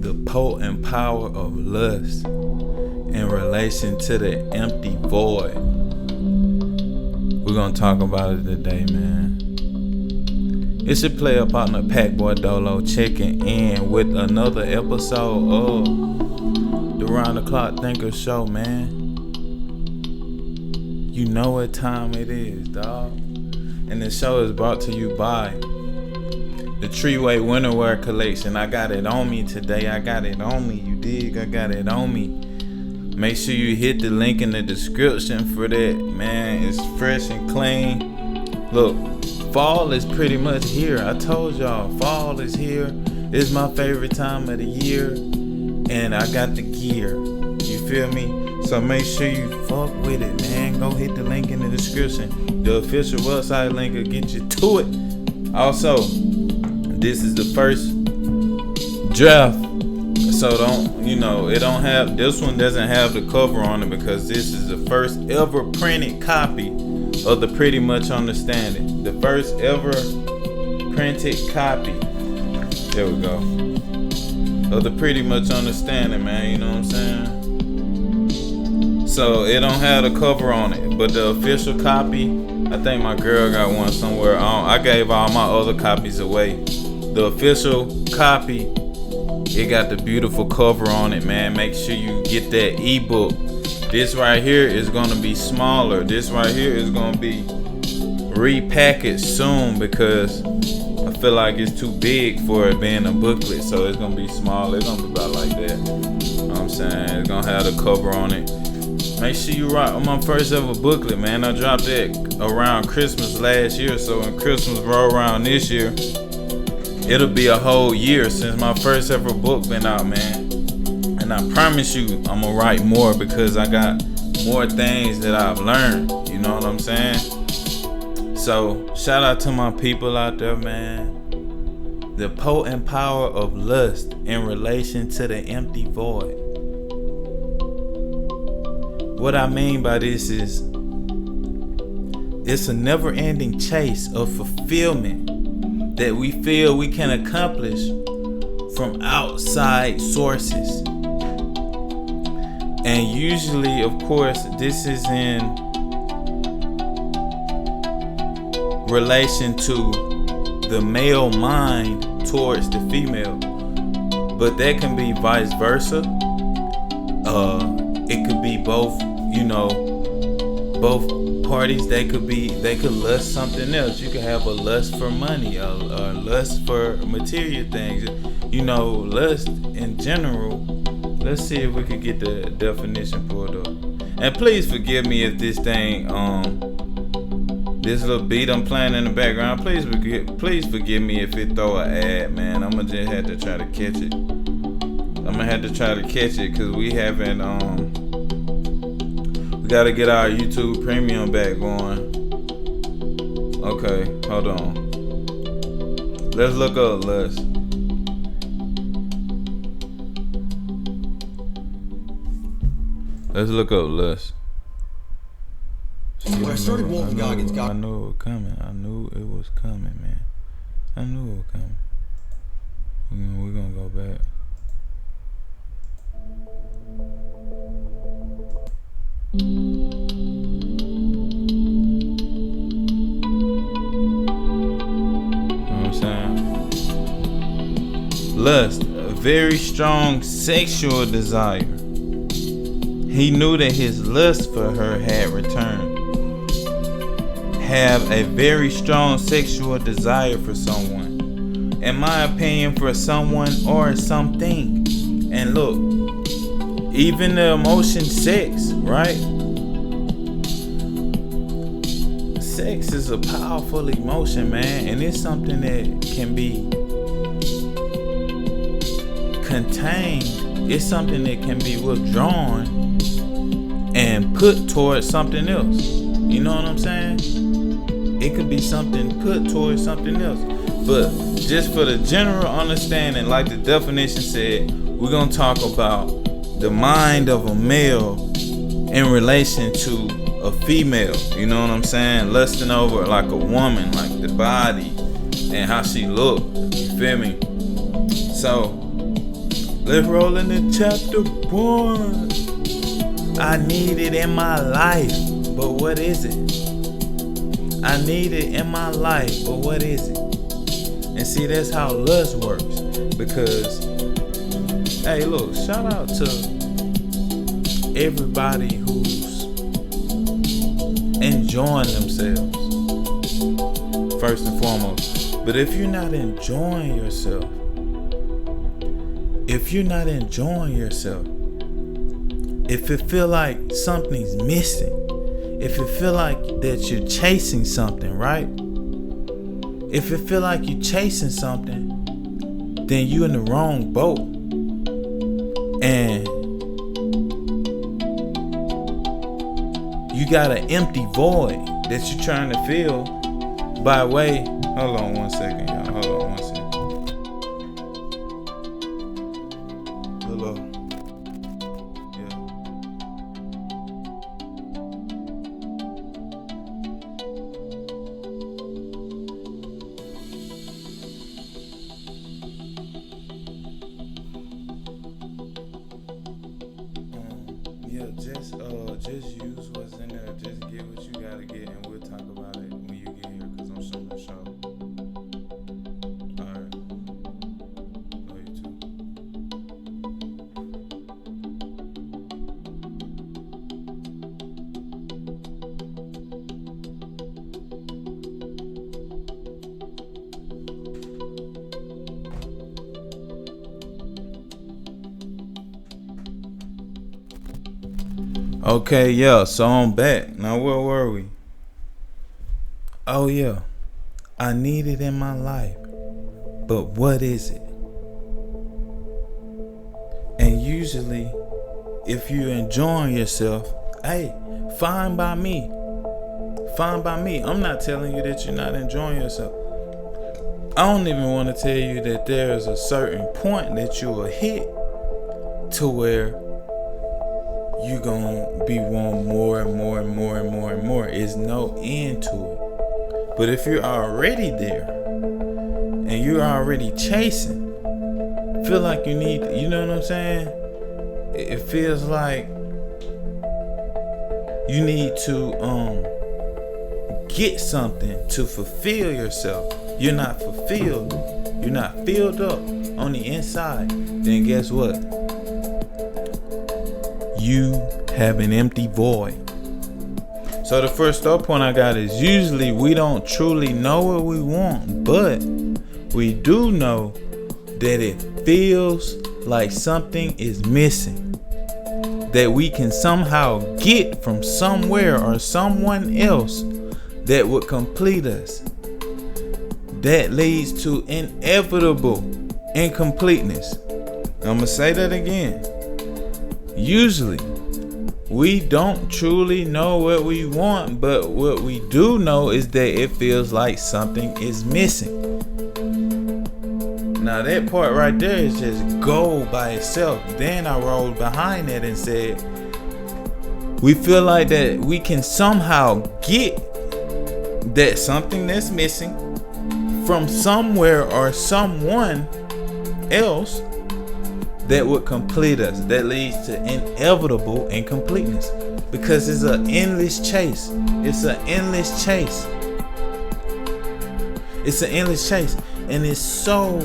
the potent power of lust in relation to the empty void. We're gonna talk about it today, man. It's your player partner Packboy Dolo checking in with another episode of the Round the Clock Thinker Show, man. You know what time it is, dog. And the show is brought to you by the Treeway Winterwear Collection. I got it on me today. I got it on me. You dig? I got it on me. Make sure you hit the link in the description for that, man. It's fresh and clean. Look, fall is pretty much here. I told y'all, fall is here. It's my favorite time of the year. And I got the gear. You feel me? So make sure you fuck with it, man. Go hit the link in the description. The official website link will get you to it. Also, this is the first draft. So this one doesn't have the cover on it because this is the first ever printed copy of the Pretty Much Understanding. The first ever printed copy. There we go. Of the Pretty Much Understanding, man. You know what I'm saying? So it don't have the cover on it, but the official copy, I think my girl got one somewhere. I gave all my other copies away. The official copy, it got the beautiful cover on it, man. Make sure you get that ebook. This right here is gonna be smaller. This right here is gonna be repackaged soon because I feel like it's too big for it being a booklet. So it's gonna be smaller. It's gonna be about like that. You know what I'm saying? It's gonna have the cover on it. Make sure you rock on my first ever booklet, man. I dropped that around Christmas last year. So when Christmas roll around this year, it'll be a whole year since my first ever book been out, man. And I promise you, I'm gonna write more because I got more things that I've learned. You know what I'm saying? So shout out to my people out there, man. The potent power of lust in relation to the empty void. What I mean by this is, it's a never-ending chase of fulfillment that we feel we can accomplish from outside sources. And usually, of course, this is in relation to the male mind towards the female. But that can be vice versa. It could be both, both parties. They could lust something else. You could have a lust for money, a lust for material things. Lust in general. Let's see if we could get the definition pulled up. And please forgive me if this thing, this little beat I'm playing in the background. Please forgive me if it throw an ad, man. I'ma just have to try to catch it. Cause we haven't, we gotta get our YouTube Premium back going. Okay, hold on. Let's look up lust. Let's look up lust. When I started Walton Goggins, I knew it was coming. I knew it was coming, man. I knew it was coming. We're gonna go back. You know what I'm saying? Lust, a very strong sexual desire. He knew that his lust for her had returned. Have a very strong sexual desire for someone. In my opinion, for someone or something. And look, even the emotion sex, right? Sex is a powerful emotion, man. And it's something that can be contained. It's something that can be withdrawn and put towards something else. You know what I'm saying? It could be something put towards something else. But just for the general understanding, like the definition said, we're going to talk about the mind of a male in relation to a female. You know what I'm saying? Lusting over like a woman, like the body and how she look. You feel me? So Let's roll into chapter 1. I need it in my life, but what is it? I need it in my life, but what is it? And see, that's how lust works. Because, hey, look, shout out to everybody who's enjoying themselves, first and foremost. But if you're not enjoying yourself, if it feel like something's missing, if it feel like that you're chasing something, right? If it feel like you're chasing something, then you're in the wrong boat. And you got an empty void that you're trying to fill by way. Hold on one second, y'all. Hold on one second. Hello. Yeah. Just use what's in there. Just get what you gotta get, and we'll talk about it when you get here. Cause I'm showing the show. All right. Love you too. Okay, yeah, so I'm back. Now, where were we? Oh, yeah. I need it in my life. But what is it? And usually, if you're enjoying yourself, hey, fine by me. Fine by me. I'm not telling you that you're not enjoying yourself. I don't even want to tell you that there's a certain point that you will hit to where you're gonna be wanting more and more and more and more and more. There's no end to it. But if you're already there and you're already chasing, feel like you need, you know what I'm saying? It feels like you need to get something to fulfill yourself. You're not fulfilled. You're not filled up on the inside. Then guess what? You have an empty void. So the first start point I got is usually we don't truly know what we want, but we do know that it feels like something is missing, that we can somehow get from somewhere or someone else that would complete us. That leads to inevitable incompleteness. I'm gonna say that again. Usually, we don't truly know what we want, but what we do know is that it feels like something is missing. Now that part right there is just gold by itself. Then I rolled behind it and said, we feel like that we can somehow get that something that's missing from somewhere or someone else that would complete us. That leads to inevitable incompleteness, because it's an endless chase. It's an endless chase. It's an endless chase. And it's so,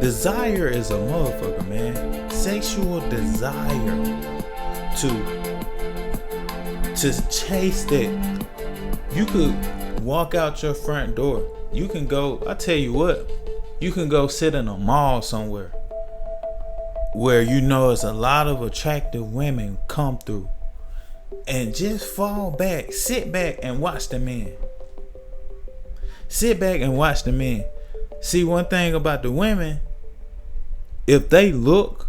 desire is a motherfucker, man. Sexual desire to chase that. You could walk out your front door. You can go, I tell you what, you can go sit in a mall somewhere where you know there's a lot of attractive women come through, and just fall back, sit back and watch the men. Sit back and watch the men. See, one thing about the women, if they look,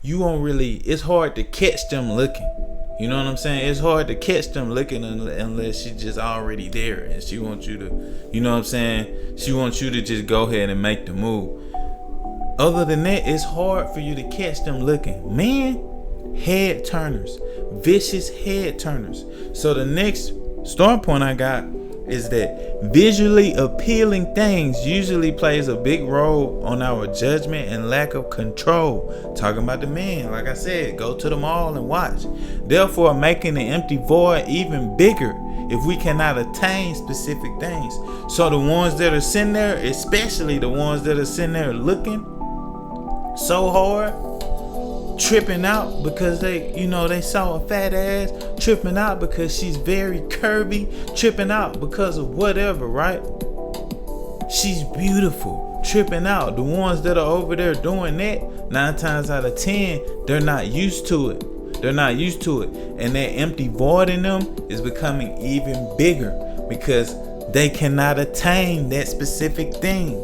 you won't really, it's hard to catch them looking. You know what I'm saying? It's hard to catch them looking unless she's just already there and she wants you to, you know what I'm saying? She wants you to just go ahead and make the move. Other than that, it's hard for you to catch them looking. Men, head turners, vicious head turners. So the next start point I got is that visually appealing things usually plays a big role on our judgment and lack of control. Talking about the men, like I said, go to the mall and watch. Therefore, making the empty void even bigger if we cannot attain specific things. So the ones that are sitting there, especially the ones that are sitting there looking so hard, tripping out because they saw a fat ass, tripping out because she's very curvy, tripping out because of whatever, right? She's beautiful, tripping out. The ones that are over there doing that, 9 times out of 10, they're not used to it. And that empty void in them is becoming even bigger because they cannot attain that specific thing.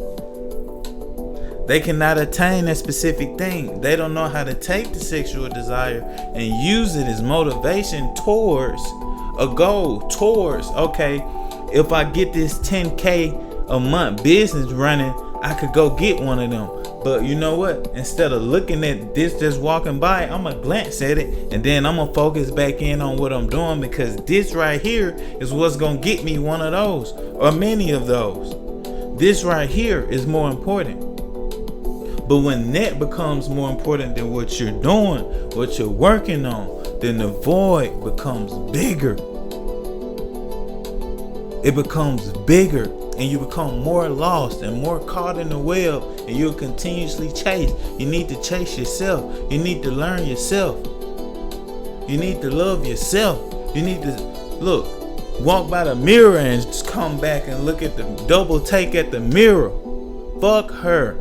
They cannot attain that specific thing. They don't know how to take the sexual desire and use it as motivation towards a goal. Towards, okay, if I get this 10K a month business running, I could go get one of them. But you know what? Instead of looking at this just walking by, I'm going to glance at it and then I'm going to focus back in on what I'm doing, because this right here is what's going to get me one of those or many of those. This right here is more important. But when that becomes more important than what you're doing, what you're working on, then the void becomes bigger. It becomes bigger, and you become more lost and more caught in the web, and you'll continuously chase. You need to chase yourself. You need to learn yourself. You need to love yourself. You need to walk by the mirror and just come back and look at the double take at the mirror. Fuck her.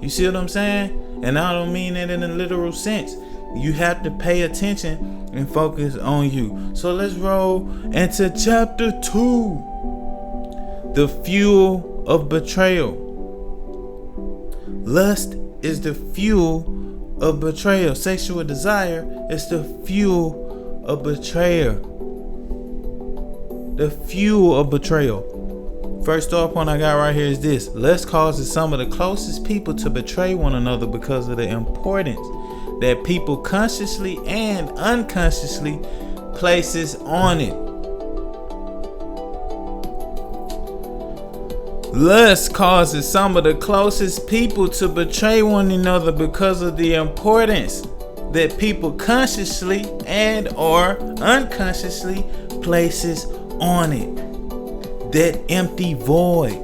You see what I'm saying? And I don't mean that in a literal sense. You have to pay attention and focus on you. So let's roll into chapter 2. The fuel of betrayal. Lust is the fuel of betrayal. Sexual desire is the fuel of betrayal. The fuel of betrayal. First thought point I got right here is this. Lust causes some of the closest people to betray one another because of the importance that people consciously and unconsciously places on it. Lust causes some of the closest people to betray one another because of the importance that people consciously and or unconsciously places on it. That empty void.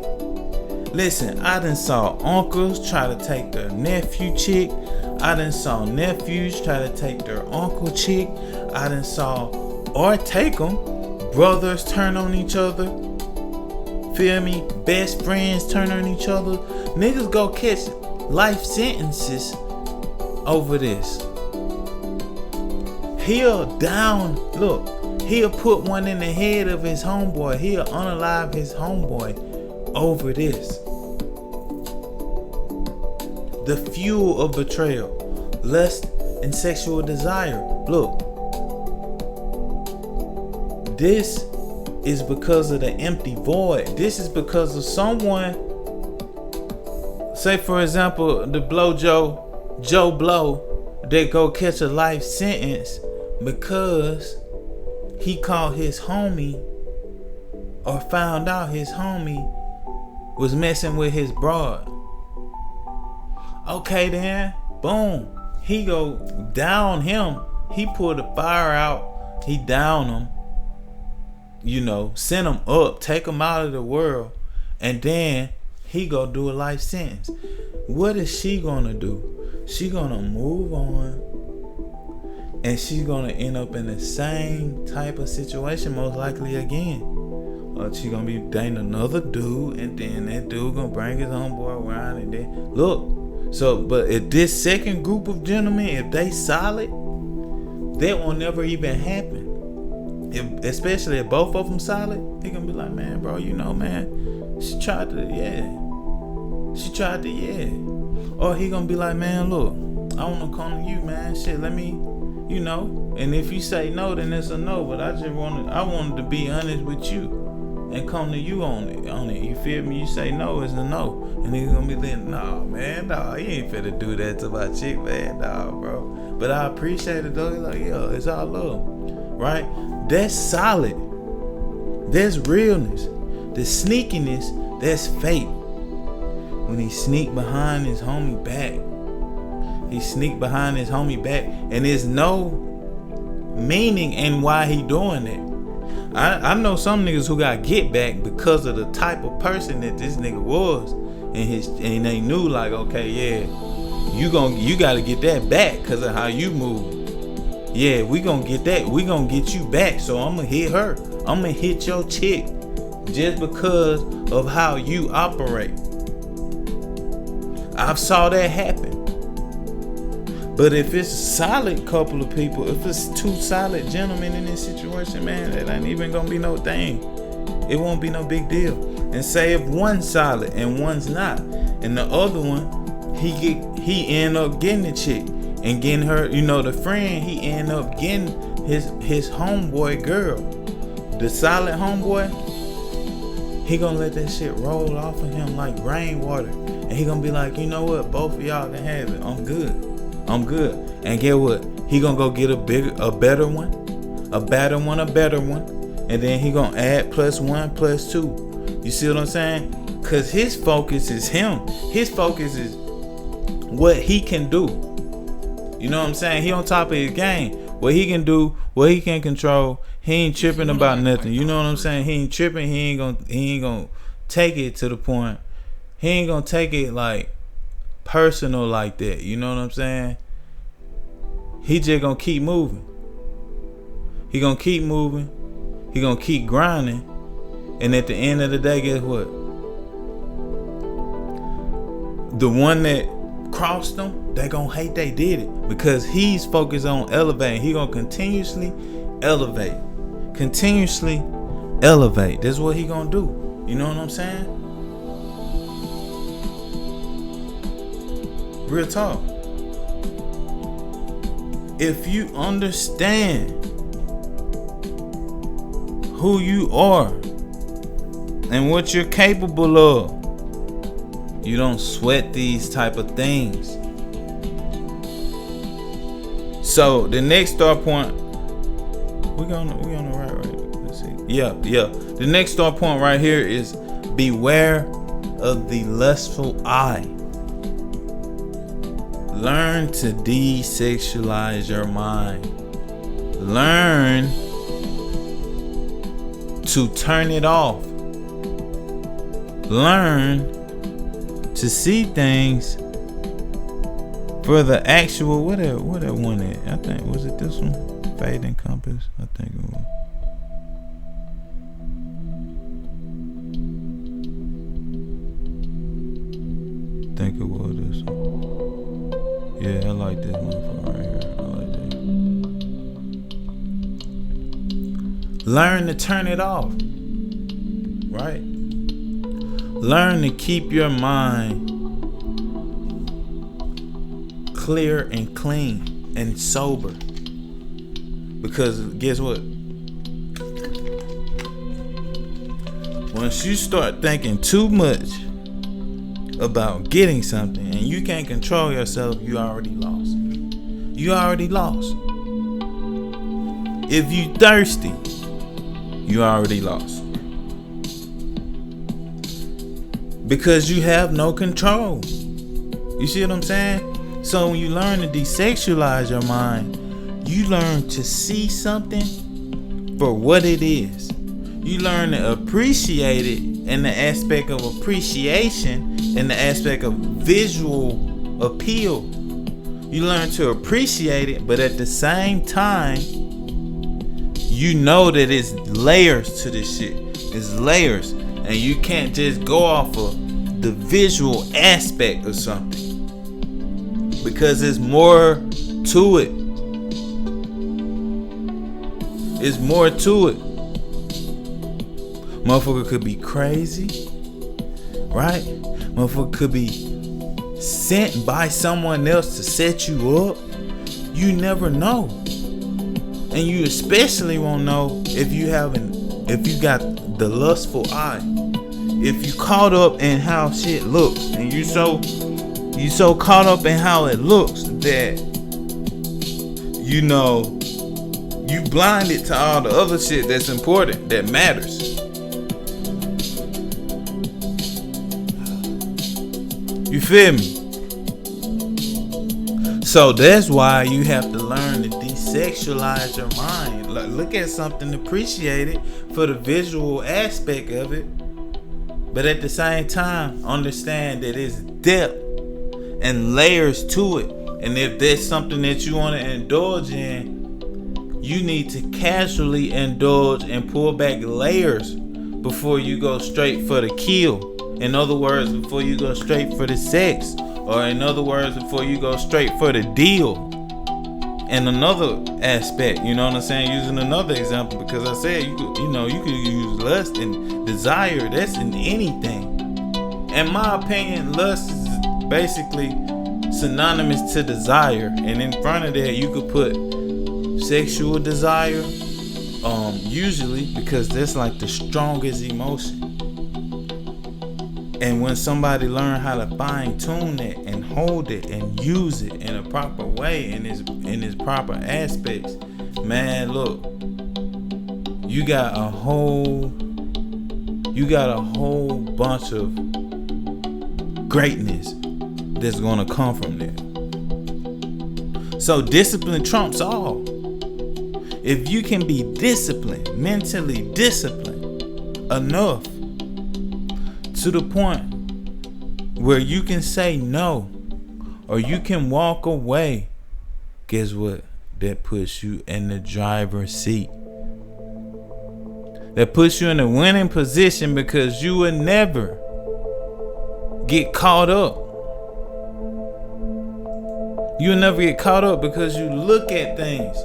Listen, I done saw uncles try to take their nephew chick. I done saw nephews try to take their uncle chick. I done saw, or take them, brothers turn on each other. Feel me? Best friends turn on each other. Niggas go catch life sentences over this. He'll put one in the head of his homeboy. He'll unalive his homeboy over this. The fuel of betrayal, lust, and sexual desire. Look, this is because of the empty void. This is because of someone. Say for example, the Joe Blow, they go catch a life sentence because he called his homie or found out his homie was messing with his broad. Okay then, boom. He go down him. He pulled the fire out. He downed him. Send him up. Take him out of the world. And then he go do a life sentence. What is she gonna do? She gonna move on. And she's gonna end up in the same type of situation most likely again. Or she gonna be dating another dude, and then that dude gonna bring his homeboy around, and then look. So, but if this second group of gentlemen, if they solid, that will never even happen. Especially if both of them solid, he gonna be like, man, bro, man, she tried to, yeah. Or he gonna be like, man, look, I wanna come to you, man. Shit, let me. And if you say no, then it's a no. But I wanted to be honest with you and come to you on it. You feel me? You say no, it's a no. And he's gonna be like, nah, man, nah, you ain't finna do that to my chick, man, nah, bro. But I appreciate it though. He's like, yeah, it's all love, right? That's solid. That's realness. The sneakiness, that's fake. When he sneak behind his homie back. He sneak behind his homie back. And there's no meaning in why he doing it. I know some niggas who got get back because of the type of person that this nigga was. And they knew like, okay, yeah, you gotta get that back because of how you move. Yeah, we gonna get that. We gonna get you back. So I'm gonna hit her. I'm gonna hit your chick just because of how you operate. I've saw that happen. But if it's a solid couple of people, if it's two solid gentlemen in this situation, man, that ain't even gonna be no thing. It won't be no big deal. And say if one's solid and one's not, and the other one, he end up getting the chick and getting her, the friend, he end up getting his homeboy girl. The solid homeboy, he gonna let that shit roll off of him like rainwater. And he gonna be like, you know what, both of y'all can have it. I'm good. And get what? He gonna go get a better one. And then he gonna add +1, +2. You see what I'm saying? Cause his focus is him. His focus is what he can do. You know what I'm saying? He on top of his game. What he can do, what he can control. He ain't tripping about nothing. You know what I'm saying? He ain't tripping. He ain't gonna take it to the point. He ain't gonna take it like personal like that. You know what I'm saying? He just gonna keep moving. He gonna keep moving. He gonna keep grinding. And at the end of the day, guess what? The one that crossed them, they gonna hate they did it. Because he's focused on elevating. He gonna continuously elevate. That's what he gonna do. You know what I'm saying? Real talk. If you understand who you are and what you're capable of, you don't sweat these type of things. So the next start point, we on the right. Let's see. Yeah. The next start point right here is beware of the lustful eye. Learn to desexualize your mind. Learn to turn it off. Learn to see things for the actual, what that one is. I think, was it this one? Fade and Compass? I think it was. I think it was this one. Yeah, I like this motherfucker right here. I like that. Learn to turn it off. Right? Learn to keep your mind clear and clean and sober. Because guess what? Once you start thinking too much about getting something and you can't control yourself, you already lost. If you thirsty, you already lost. Because you have no control. You see what I'm saying? So when you learn to desexualize your mind, you learn to see something for what it is. You learn to appreciate it in the aspect of appreciation, in the aspect of visual appeal. You learn to appreciate it, but at the same time, you know that it's layers to this shit. It's layers. And you can't just go off of the visual aspect of something. Because there's more to it. It's more to it. Motherfucker could be crazy. Right? Motherfucker could be sent by someone else to set you up. You never know. And you especially won't know if you got the lustful eye. If you caught up in how shit looks, and you so caught up in how it looks that you blinded to all the other shit that's important, that matters. You feel me? So that's why you have to learn to desexualize your mind. Look at something, appreciate it for the visual aspect of it, but at the same time, understand that it's depth and layers to it. And if there's something that you want to indulge in, you need to casually indulge and pull back layers before you go straight for the kill. In other words, before you go straight for the sex. Or in other words, before you go straight for the deal. And another aspect, you know what I'm saying? Using another example, because I said you could use lust and desire. That's in anything. In my opinion, lust is basically synonymous to desire. And in front of that, you could put sexual desire. Usually, because that's like the strongest emotion. And when somebody learn how to fine tune it and hold it and use it in a proper way in its proper aspects, man, look, you got a whole bunch of greatness that's gonna come from that. So discipline trumps all. If you can be disciplined, mentally disciplined enough to the point where you can say no, or you can walk away, guess what? That puts you in the driver's seat. That puts you in a winning position, because you will never get caught up. You'll never get caught up because you look at things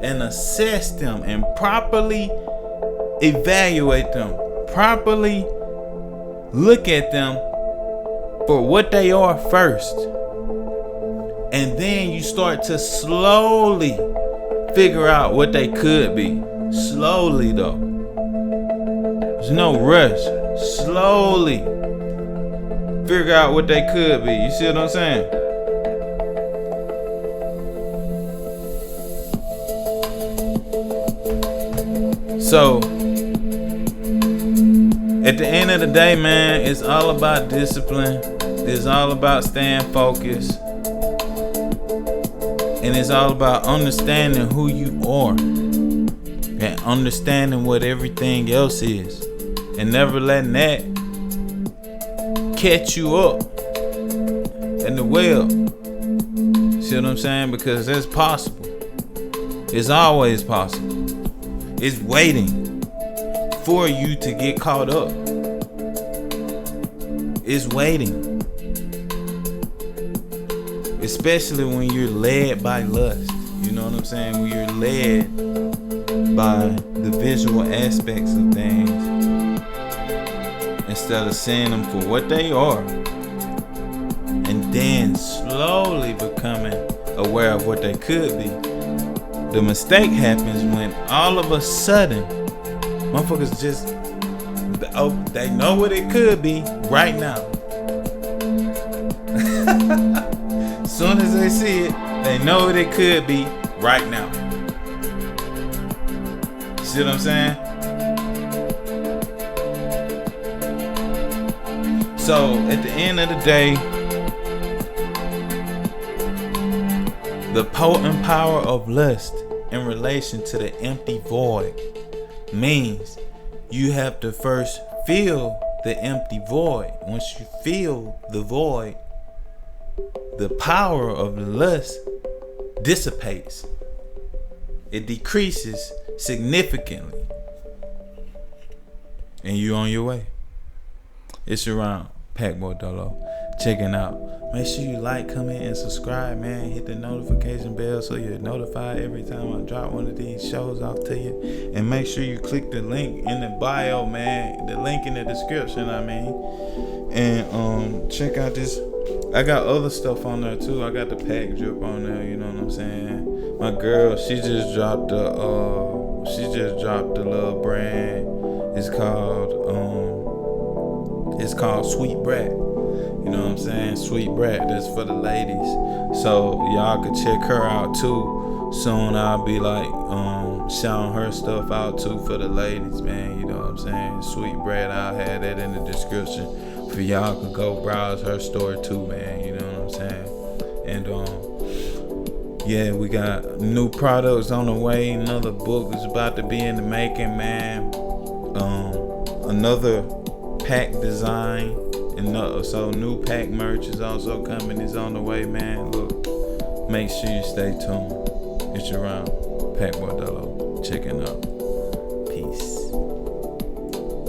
and assess them and properly evaluate them, properly look at them for what they are first. And then you start to slowly figure out what they could be. Slowly though. There's no rush. Slowly figure out what they could be. You see what I'm saying? So at the end of the day, man, it's all about discipline. It's all about staying focused. And it's all about understanding who you are. And understanding what everything else is. And never letting that catch you up in the well. See what I'm saying? Because that's possible. It's always possible. It's waiting for you to get caught up. It's waiting. Especially when you're led by lust. You know what I'm saying? When you're led by the visual aspects of things instead of seeing them for what they are, and then slowly becoming aware of what they could be. The mistake happens when all of a sudden motherfuckers just, they know what it could be right now. As soon as they see it, they know what it could be right now. See what I'm saying? So at the end of the day, the potent power of lust in relation to the empty void means you have to first feel the empty void. Once you feel the void, the power of the lust dissipates. It decreases significantly. And you're on your way. It's around Packboy Dolo. Checking out. Make sure you like, comment, and subscribe, man. Hit the notification bell so you're notified every time I drop one of these shows off to you. And make sure you click the link in the bio, man. The link in the description, I mean. And check out this. I got other stuff on there too. I got the pack drip on there, you know what I'm saying? My girl, she just dropped the little brand. It's called Sweet Brat. You know what I'm saying? Sweet Brat. That's for the ladies. So y'all can check her out too. Soon I'll be like shouting her stuff out too for the ladies, man. You know what I'm saying? Sweet Brat. I'll have that in the description. for y'all could go browse her store too, man. You know what I'm saying? And yeah, we got new products on the way. Another book is about to be in the making, man. Another pack design, and so new pack merch is also coming. Is on the way, man. Look, make sure you stay tuned. It's your round, Pac Bordello. Checking out.